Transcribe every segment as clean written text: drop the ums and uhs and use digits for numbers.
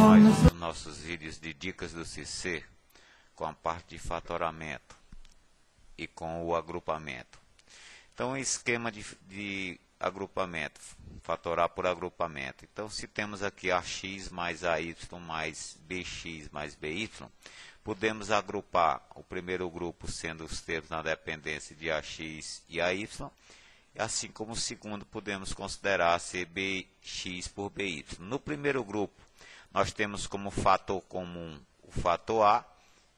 mais os nossos vídeos de dicas do CC com a parte de fatoramento e com o agrupamento. Então, o esquema de agrupamento, fatorar por agrupamento. Então, se temos aqui AX mais AY mais BX mais BY, podemos agrupar o primeiro grupo sendo os termos na dependência de AX e AY, assim como o segundo podemos considerar ser BX por BY. No primeiro grupo, nós temos como fator comum o fator A,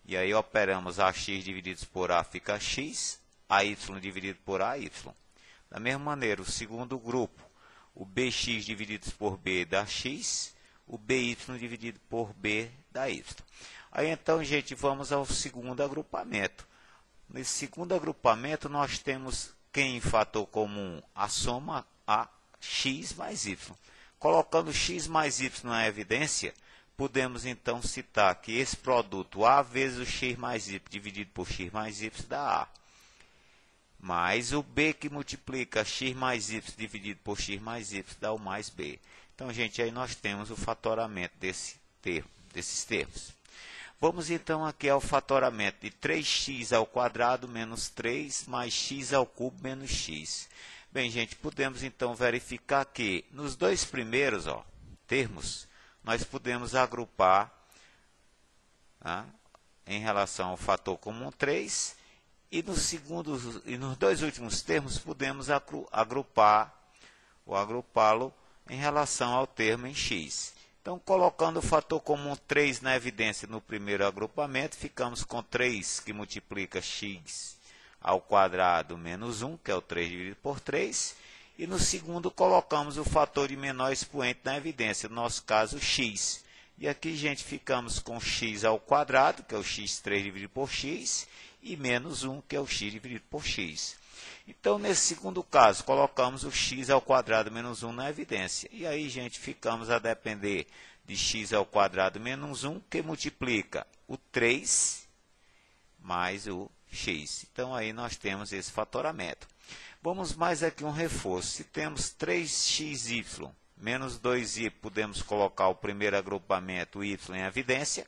e aí operamos AX dividido por A fica X, AY dividido por AY. Da mesma maneira, o segundo grupo, o BX dividido por B dá X, o BY dividido por B dá Y. Aí então, gente, vamos ao segundo agrupamento. Nesse segundo agrupamento, nós temos em fator comum a soma a x mais y. Colocando x mais y na evidência, podemos então citar que esse produto A vezes o x mais y dividido por x mais y dá A. Mais o B que multiplica x mais y dividido por x mais y dá o mais B. Então, gente, aí nós temos o fatoramento desses termos. Vamos então aqui ao fatoramento de 3x ao quadrado menos 3 mais x ao cubo menos x. Bem, gente, podemos então verificar que nos dois primeiros termos, nós podemos agrupar em relação ao fator comum 3, e nos dois últimos termos podemos agrupá-lo em relação ao termo em x. Então, colocando o fator comum 3 na evidência no primeiro agrupamento, ficamos com 3 que multiplica x ao quadrado menos 1, que é o 3 dividido por 3. E no segundo, colocamos o fator de menor expoente na evidência, no nosso caso, x. E aqui, gente, ficamos com x ao quadrado, que é o x3 dividido por x, e menos 1, que é o x dividido por x. Então, nesse segundo caso, colocamos o x ao quadrado menos 1 na evidência. E aí, gente, ficamos a depender de x ao quadrado menos 1, que multiplica o 3 mais o x. Então, aí nós temos esse fatoramento. Vamos mais aqui um reforço. Se temos 3xy menos 2y, podemos colocar o primeiro agrupamento y em evidência.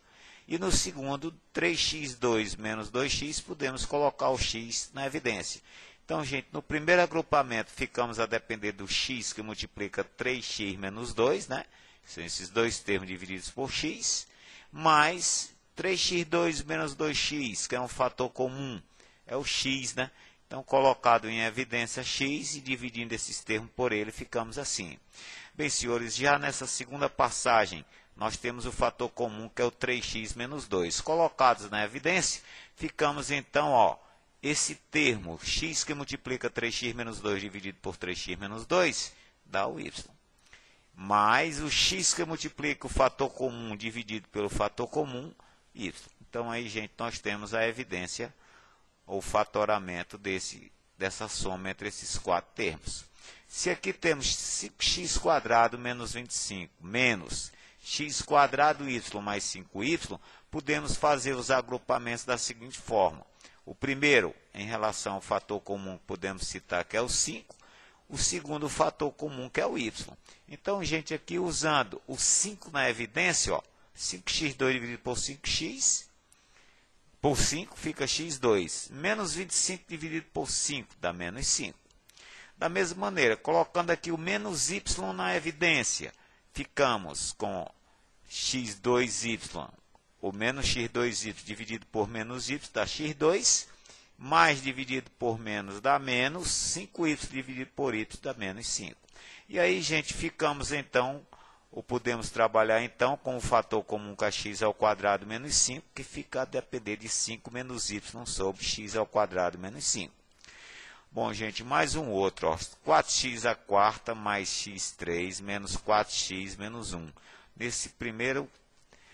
E no segundo, 3x2 menos 2x, podemos colocar o x na evidência. Então, gente, no primeiro agrupamento, ficamos a depender do x, que multiplica 3x menos 2, né? São esses dois termos divididos por x, mais 3x2 menos 2x, que é um fator comum, é o x, né? Então, colocado em evidência x e dividindo esses termos por ele, ficamos assim. Bem, senhores, já nessa segunda passagem, nós temos o fator comum, que é o 3x menos 2. Colocados na evidência, ficamos então, esse termo, x que multiplica 3x menos 2 dividido por 3x menos 2, dá o y. Mais o x que multiplica o fator comum dividido pelo fator comum, y. Então, aí, gente, nós temos a evidência, ou fatoramento dessa soma entre esses quatro termos. Se aqui temos 5x² menos 25 menos x² y mais 5y, podemos fazer os agrupamentos da seguinte forma. O primeiro, em relação ao fator comum, podemos citar que é o 5. O segundo fator comum, que é o y. Então, gente, aqui usando o 5 na evidência, 5x2 dividido por 5x, por 5 fica x2. Menos 25 dividido por 5 dá menos 5. Da mesma maneira, colocando aqui o menos y na evidência, ficamos com x2y, o menos x2y dividido por menos y dá x2, mais dividido por menos dá menos, 5y dividido por y dá menos 5. E aí, gente, ficamos então, ou podemos trabalhar então com o fator comum que é x ao quadrado menos 5, que fica a depender de 5 menos y sobre x ao quadrado menos 5. Bom, gente, mais um outro, 4x² mais x3 menos 4x menos 1.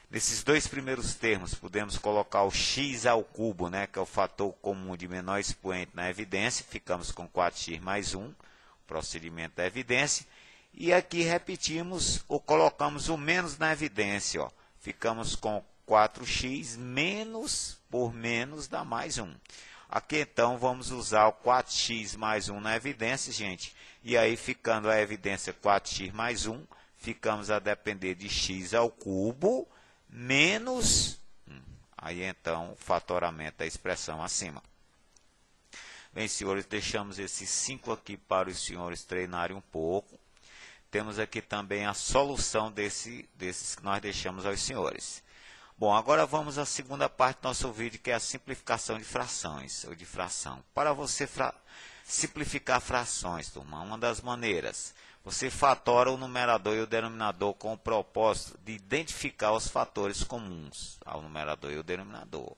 Nesses dois primeiros termos, podemos colocar o x ao cubo, né, que é o fator comum de menor expoente na evidência. Ficamos com 4x mais 1, procedimento da evidência. E aqui repetimos, ou colocamos o menos na evidência. Ficamos com 4x menos por menos dá mais 1. Aqui, então, vamos usar o 4x mais 1 na evidência, gente. E aí, ficando a evidência 4x mais 1, ficamos a depender de x ao cubo menos 1. Aí então o fatoramento da expressão acima. Bem, senhores, deixamos esses 5 aqui para os senhores treinarem um pouco. Temos aqui também a solução desses que nós deixamos aos senhores. Bom, agora vamos à segunda parte do nosso vídeo, que é a simplificação de frações, ou de fração. Para você simplificar frações, turma, uma das maneiras, você fatora o numerador e o denominador com o propósito de identificar os fatores comuns ao numerador e ao denominador.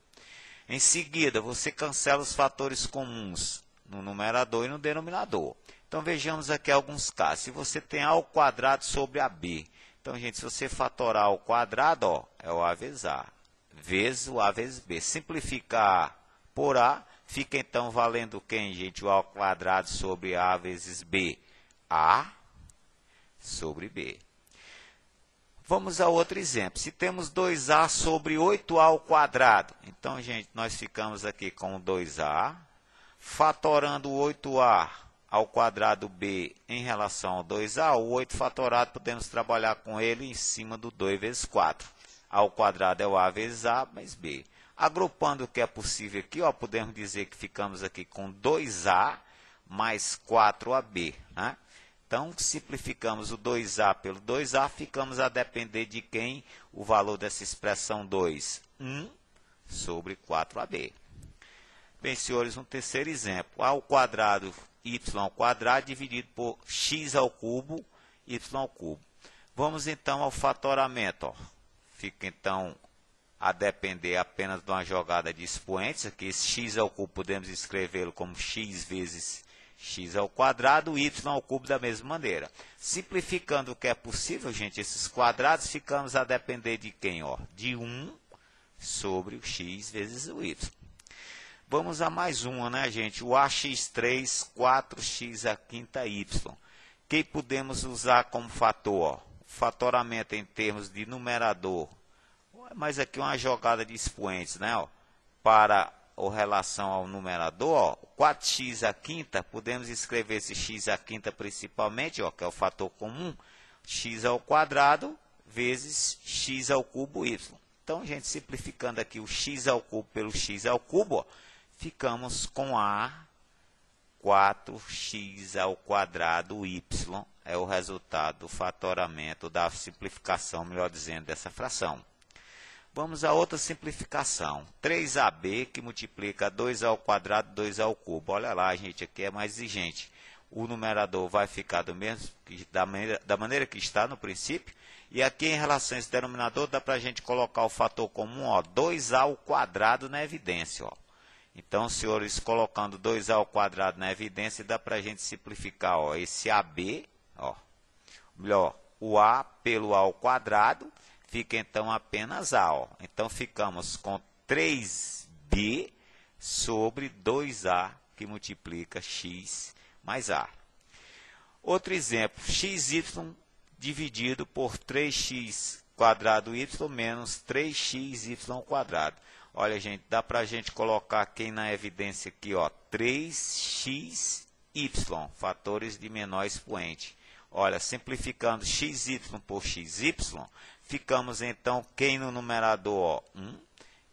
Em seguida, você cancela os fatores comuns no numerador e no denominador. Então, vejamos aqui alguns casos. Se você tem A ao quadrado sobre AB. Então, gente, se você fatorar ao quadrado, ó, é o A vezes A, vezes o A vezes B. Simplificar por A, fica então valendo quem, gente? O A ao quadrado sobre A vezes B. A sobre B. Vamos a outro exemplo. Se temos 2A sobre 8A ao quadrado. Então, gente, nós ficamos aqui com 2A, fatorando 8A ao quadrado B em relação ao 2A, o 8 fatorado, podemos trabalhar com ele em cima do 2 vezes 4. A ao quadrado é o A vezes A mais B. Agrupando o que é possível aqui, ó, podemos dizer que ficamos aqui com 2A mais 4AB. Né? Então, simplificamos o 2A pelo 2A, ficamos a depender de quem? O valor dessa expressão 2, 1 sobre 4AB. Bem, senhores, um terceiro exemplo. A ao quadrado, y ao quadrado, dividido por x ao cubo, y ao cubo. Vamos, então, ao fatoramento. Ó. Fica, então, a depender apenas de uma jogada de expoentes. Aqui, esse x ao cubo, podemos escrevê-lo como x vezes x ao quadrado, y ao cubo da mesma maneira. Simplificando o que é possível, gente, esses quadrados, ficamos a depender de quem? Ó? De 1 sobre o x vezes o y. Vamos a mais uma, né, gente? O ax3, 4x à quinta y. Que podemos usar como fator? Ó? Fatoramento em termos de numerador. Mas aqui uma jogada de expoentes, né? Ó? Para a relação ao numerador, ó, 4x à quinta, podemos escrever esse x à quinta principalmente, ó, que é o fator comum, x ao quadrado vezes x ao cubo y. Então, gente, simplificando aqui o x ao cubo pelo x ao cubo, ó, ficamos com a 4x ao quadrado y. É o resultado do fatoramento, da simplificação, melhor dizendo, dessa fração. Vamos a outra simplificação. 3AB que multiplica 2A ao quadrado, 2A ao cubo. Olha lá, gente, aqui é mais exigente. O numerador vai ficar do mesmo, da maneira que está no princípio. E aqui em relação a esse denominador, dá para a gente colocar o fator comum, ó, 2A ao quadrado na evidência. Ó. Então, senhores, colocando 2A ao quadrado na evidência, dá para a gente simplificar ó, esse AB, ó, melhor, o A pelo A ao quadrado, fica então apenas A. Ó. Então, ficamos com 3B sobre 2A, que multiplica x mais A. Outro exemplo, xy dividido por 3x quadrado y menos 3xy quadrado. Olha, gente, dá para a gente colocar aqui na evidência aqui, ó, 3xy, fatores de menor expoente. Olha, simplificando xy por xy, ficamos então quem no numerador, ó, 1,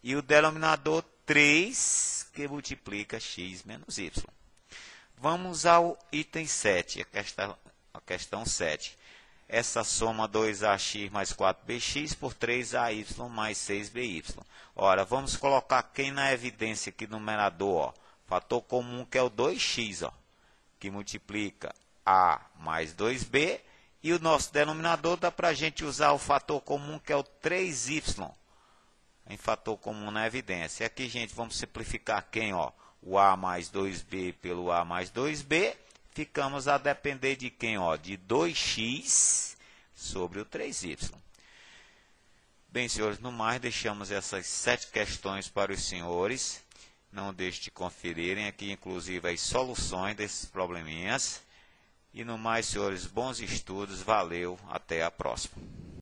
e o denominador 3, que multiplica x menos y. Vamos ao item 7, a questão 7. Essa soma 2ax mais 4bx por 3ay mais 6by. Ora, vamos colocar quem na evidência aqui no numerador, ó, fator comum que é o 2x, ó, que multiplica a mais 2b, e o nosso denominador dá para a gente usar o fator comum que é o 3y, em fator comum na evidência. E aqui, gente, vamos simplificar quem, ó, o a mais 2b pelo a mais 2b, ficamos a depender de quem, ó, de 2x sobre o 3y. Bem, senhores, no mais, deixamos essas 7 questões para os senhores. Não deixe de conferirem aqui, inclusive, as soluções desses probleminhas. E no mais, senhores, bons estudos. Valeu, até a próxima.